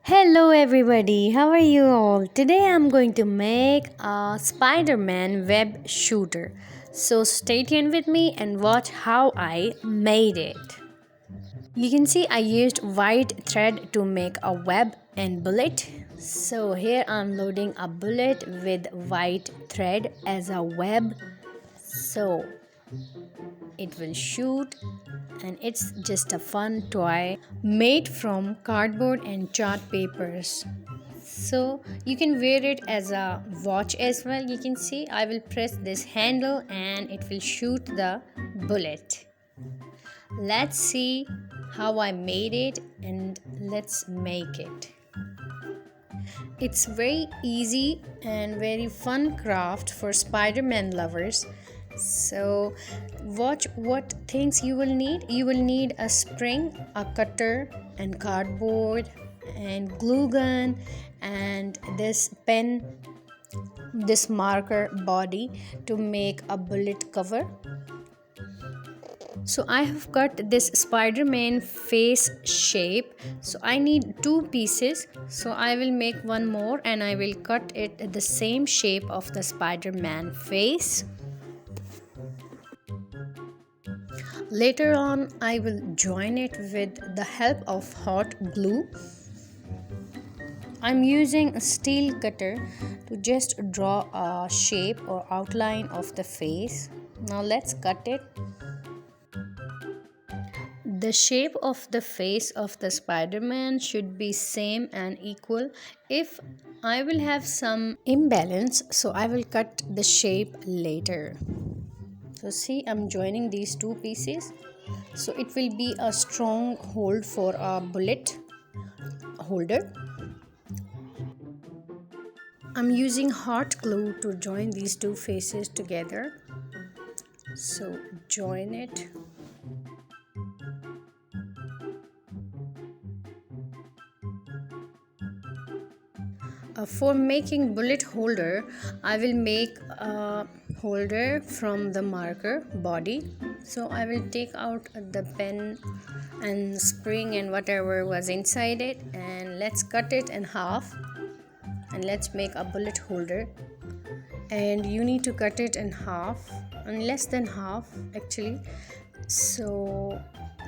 Hello everybody, how are you all? Today I'm going to make a Spider-Man web shooter. So stay tuned with me and watch how I made it. You can see I used white thread to make a web and bullet. So here I'm loading a bullet with white thread as a web. So it will shoot, and it's just a fun toy made from cardboard and chart papers. So you can wear it as a watch as well. You can see I will press this handle and it will shoot the bullet. Let's see how I made it and let's make it. It's very easy and very fun craft for Spider-Man lovers. So watch what things you will need. You will need a spring, a cutter, and cardboard, and glue gun, and this pen, this marker body to make a bullet cover. So I have cut this Spider-Man face shape. So I need two pieces. So I will make one more and I will cut it the same shape of the Spider-Man face. Later on, I will join it with the help of hot glue. I'm using a steel cutter to just draw a shape or outline of the face. Now let's cut it. The shape of the face of the Spider-Man should be same and equal. If I will have some imbalance, so I will cut the shape later. So see, I'm joining these two pieces. So it will be a strong hold for a bullet holder. I'm using hot glue to join these two faces together. So join it. For making bullet holder, I will make a holder from the marker body. So I will take out the pen and spring and whatever was inside it, and let's cut it in half and let's make a bullet holder. And you need to cut it in half, and less than half actually. So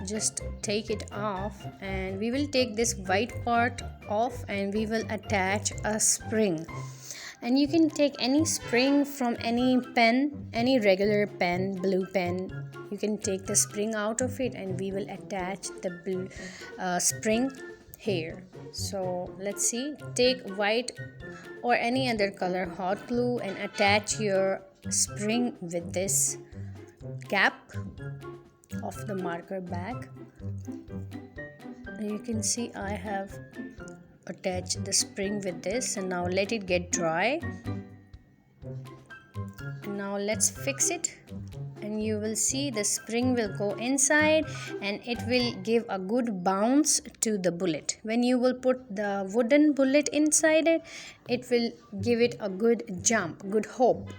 just take it off, and we will take this white part off and we will attach a spring. And you can take any spring from any pen, any regular pen, blue pen. You can take the spring out of it and we will attach the spring here. So let's see, take white or any other color hot glue and attach your spring with this cap of the marker back. You can see I have attached the spring with this, and now let it get dry. And now let's fix it, and you will see the spring will go inside and it will give a good bounce to the bullet. When you will put the wooden bullet inside it, it will give it a good jump, good hope.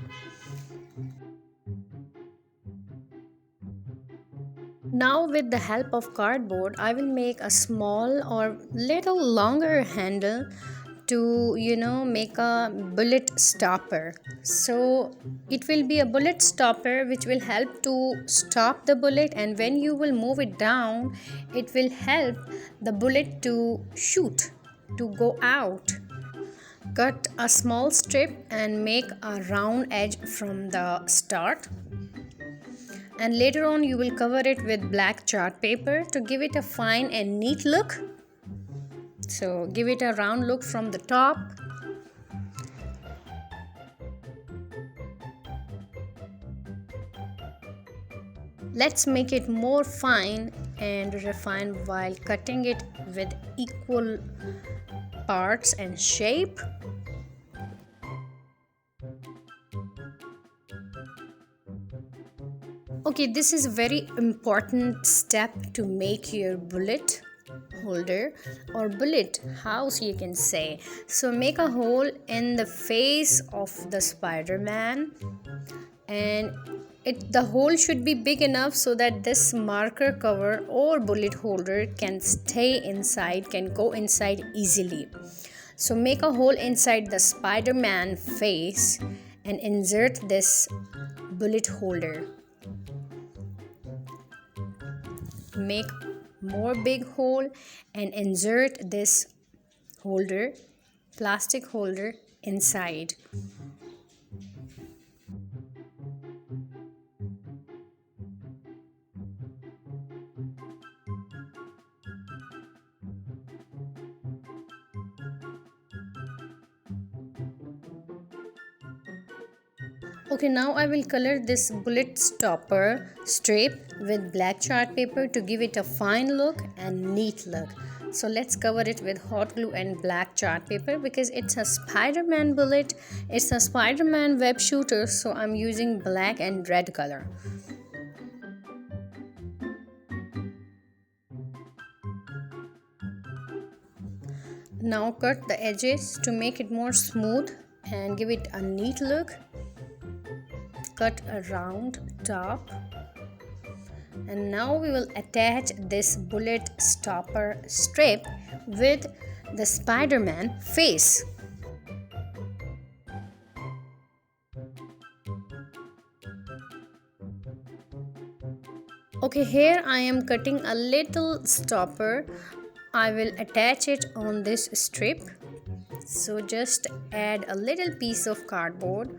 Now with the help of cardboard, I will make a small or little longer handle to make a bullet stopper. So it will be a bullet stopper which will help to stop the bullet, and when you will move it down, it will help the bullet to shoot, to go out. Cut a small strip and make a round edge from the start. And later on you will cover it with black chart paper to give it a fine and neat look. So give it a round look from the top. Let's make it more fine and refined while cutting it with equal parts and shape. Okay, this is a very important step to make your bullet holder or bullet house, you can say. So make a hole in the face of the Spider-Man, and The hole should be big enough so that this marker cover or bullet holder can stay inside, can go inside easily. So make a hole inside the Spider-Man face and insert this bullet holder. Make more big hole and insert this holder, plastic holder, inside. Okay, now I will color this bullet stopper strip with black chart paper to give it a fine look and neat look. So let's cover it with hot glue and black chart paper because it's a Spider-Man bullet. It's a Spider-Man web shooter, so I'm using black and red color. Now cut the edges to make it more smooth and give it a neat look. Cut a round top, and now we will attach this bullet stopper strip with the Spider-Man face. Okay, here I am cutting a little stopper. I will attach it on this strip. So just add a little piece of cardboard.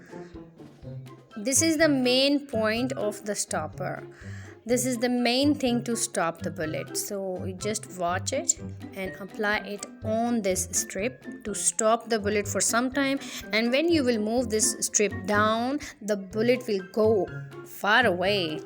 This is the main point of the stopper. This is the main thing to stop the bullet. So you just watch it and apply it on this strip to stop the bullet for some time. And when you will move this strip down, the bullet will go far away.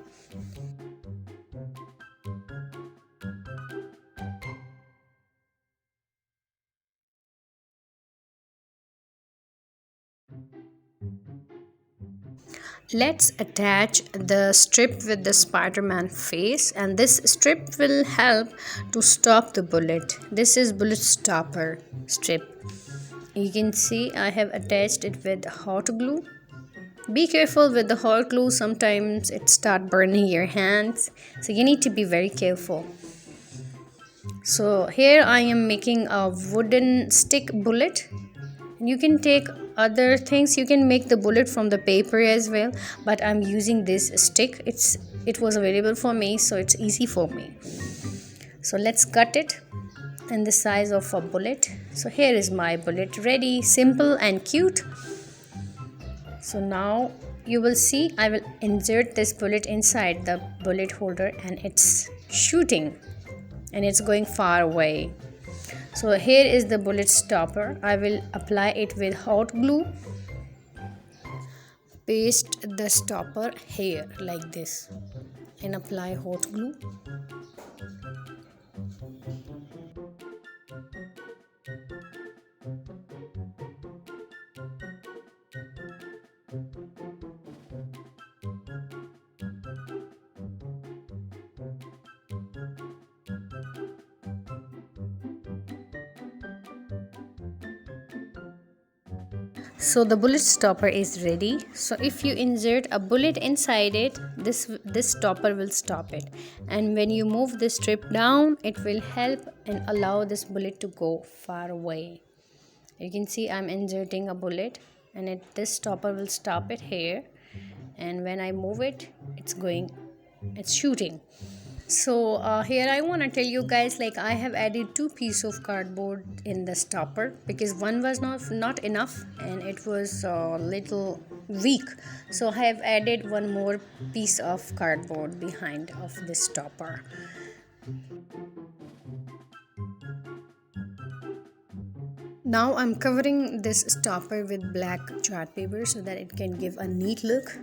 Let's attach the strip with the Spider-Man face, and this strip will help to stop the bullet. This is bullet stopper strip. You can see I have attached it with hot glue. Be careful with the hot glue, sometimes it start burning your hands, so you need to be very careful. So here I am making a wooden stick bullet. You can take other things, you can make the bullet from the paper as well, but I'm using this stick. It was available for me, so it's easy for me. So let's cut it in the size of a bullet. So here is my bullet ready, simple and cute. So now you will see I will insert this bullet inside the bullet holder, and it's shooting and it's going far away. So here is the bullet stopper. I will apply it with hot glue. Paste the stopper here like this and apply hot glue. So the bullet stopper is ready. So if you insert a bullet inside it, this stopper will stop it, and when you move the strip down, it will help and allow this bullet to go far away. You can see I'm inserting a bullet, and this stopper will stop it here, and when I move it, it's shooting. So here I want to tell you guys, like, I have added 2 pieces of cardboard in the stopper because one was not enough and it was a little weak. So I have added one more piece of cardboard behind of this stopper. Now I'm covering this stopper with black chart paper so that it can give a neat look.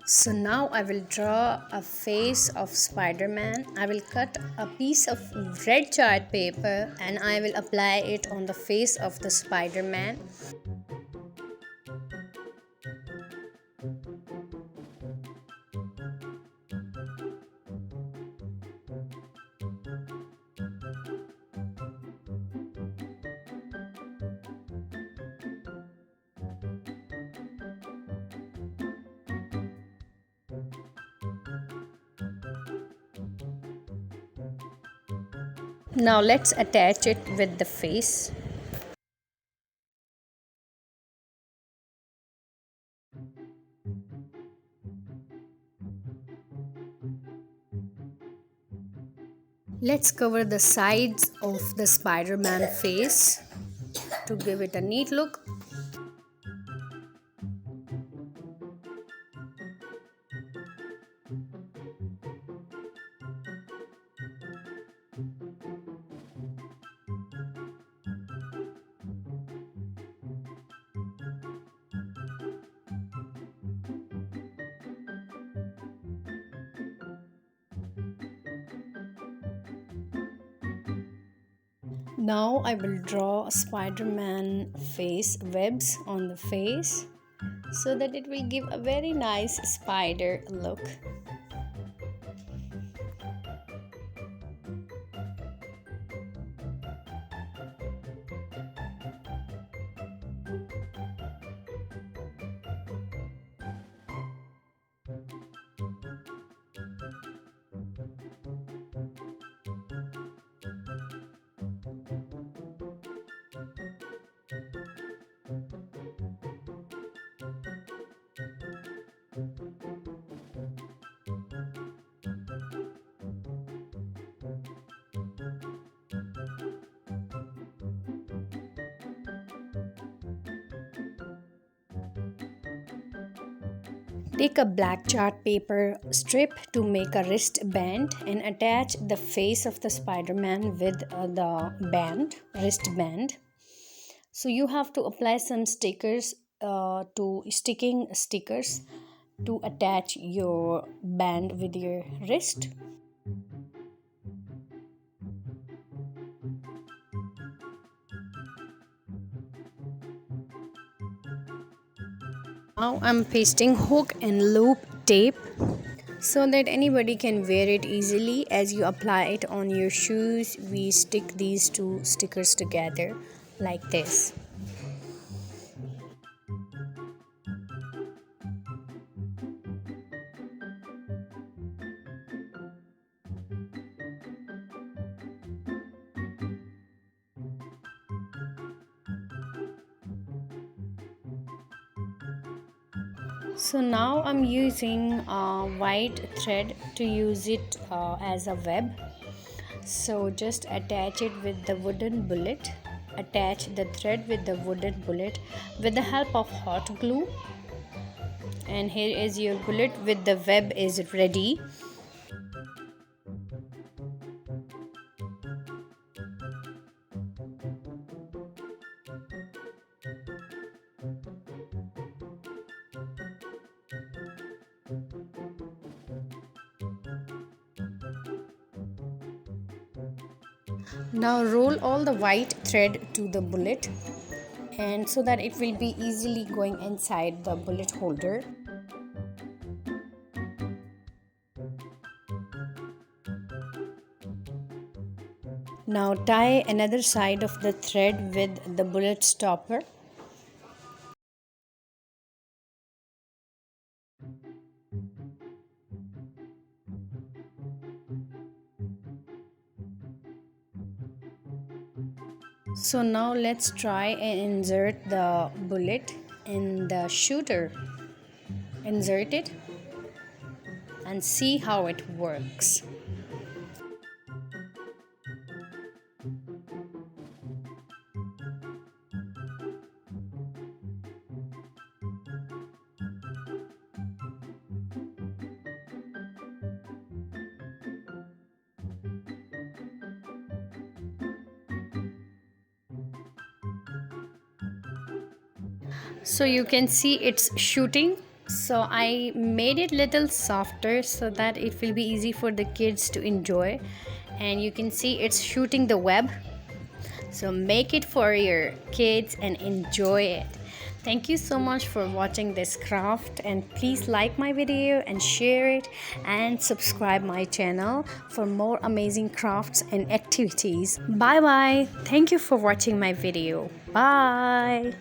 So now I will draw a face of Spider-Man. I will cut a piece of red chart paper and I will apply it on the face of the Spider-Man. Now let's attach it with the face. Let's cover the sides of the Spider-Man face to give it a neat look. Now I will draw Spider-Man face webs on the face so that it will give a very nice spider look. Take a black chart paper strip to make a wristband and attach the face of the Spider-Man with the wristband. So you have to apply some stickers to sticking stickers to attach your band with your wrist. Now I'm pasting hook and loop tape so that anybody can wear it easily. As you apply it on your shoes, we stick these two stickers together like this. So now I'm using white thread to use it as a web. So just attach it with the wooden bullet. Attach the thread with the wooden bullet with the help of hot glue. And here is your bullet with the web is ready. Now roll all the white thread to the bullet and so that it will be easily going inside the bullet holder. Now tie another side of the thread with the bullet stopper. So now let's try and insert the bullet in the shooter. Insert it and see how it works. So you can see it's shooting So I made it little softer so that it will be easy for the kids to enjoy. And you can see it's shooting the web. So make it for your kids and enjoy it. Thank you so much for watching this craft, and please like my video and share it and subscribe my channel for more amazing crafts and activities. Bye bye. Thank you for watching my video. Bye.